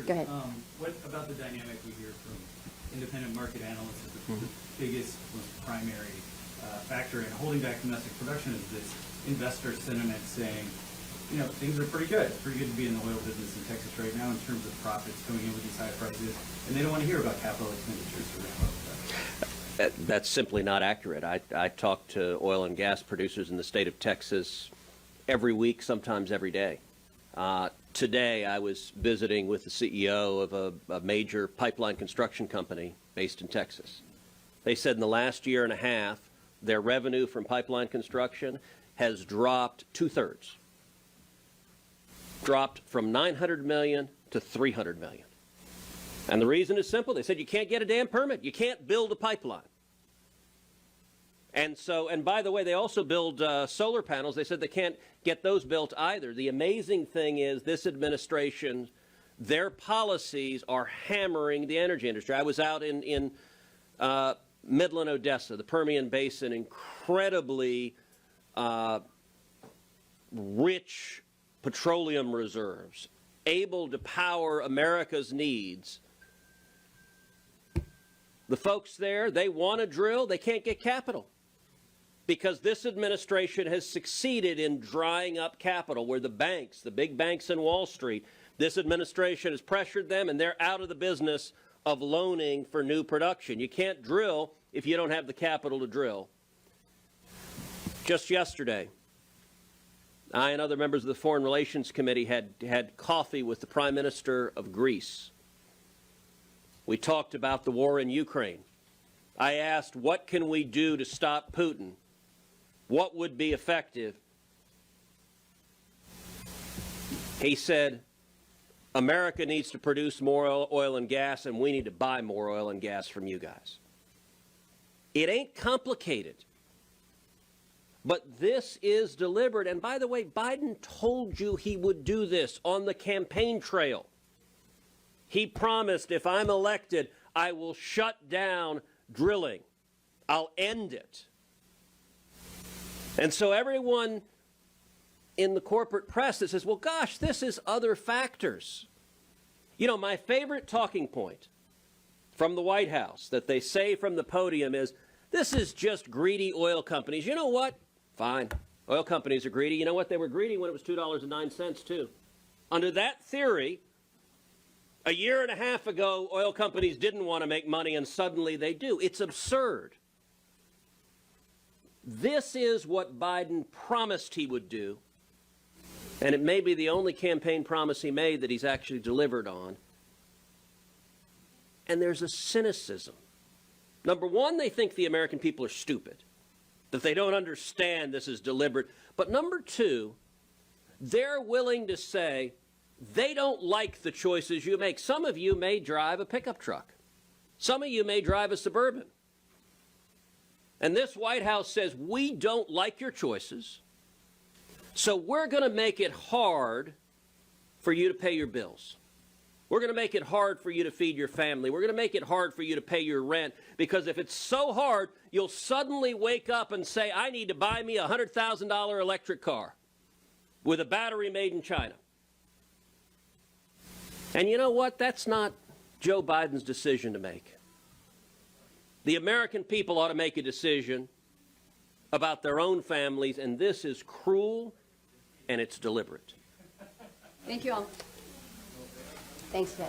Go ahead. What about the dynamic we hear from independent market analysts that the biggest, most primary factor in holding back domestic production is this investor sentiment saying, you know, things are pretty good. It's pretty good to be in the oil business in Texas right now in terms of profits coming in with these high prices, and they don't want to hear about capital expenditures to ramp up production. That's simply not accurate. I talk to oil and gas producers in the state of Texas every week, sometimes every day. Today, I was visiting with the CEO of a major pipeline construction company based in Texas. They said in the last year and a half, their revenue from pipeline construction has dropped two-thirds. Dropped from $900 million to $300 million. And the reason is simple. They said you can't get a damn permit. You can't build a pipeline. And so, and by the way, they also build solar panels. They said they can't get those built either. The amazing thing is this administration, their policies are hammering the energy industry. I was out in Midland, Odessa, the Permian Basin, incredibly rich petroleum reserves, able to power America's needs. The folks there, they want to drill, they can't get capital because this administration has succeeded in drying up capital where the banks, the big banks in Wall Street, this administration has pressured them and they're out of the business of loaning for new production. You can't drill if you don't have the capital to drill. Just yesterday, I and other members of the Foreign Relations Committee had coffee with the Prime Minister of Greece. We talked about the war in Ukraine. I asked, what can we do to stop Putin? What would be effective? He said, America needs to produce more oil and gas, and we need to buy more oil and gas from you guys. It ain't complicated. But this is deliberate. And by the way, Biden told you he would do this on the campaign trail. He promised, if I'm elected, I will shut down drilling. I'll end it. And so everyone in the corporate press that says, well, gosh, this is other factors. You know, my favorite talking point from the White House that they say from the podium is, this is just greedy oil companies. You know what? Fine. Oil companies are greedy. You know what? They were greedy when it was $2.09 too. Under that theory, a year and a half ago, oil companies didn't want to make money, and suddenly they do. It's absurd. This is what Biden promised he would do, and it may be the only campaign promise he made that he's actually delivered on. And there's a cynicism. Number one, they think the American people are stupid, that they don't understand this is deliberate. But number two, they're willing to say, they don't like the choices you make. Some of you may drive a pickup truck. Some of you may drive a Suburban. And this White House says, we don't like your choices, so we're going to make it hard for you to pay your bills. We're going to make it hard for you to feed your family. We're going to make it hard for you to pay your rent, because if it's so hard, you'll suddenly wake up and say, I need to buy me a $100,000 electric car with a battery made in China. And you know what? That's not Joe Biden's decision to make. The American people ought to make a decision about their own families, and this is cruel and it's deliberate. Thank you all. Thanks, Ted.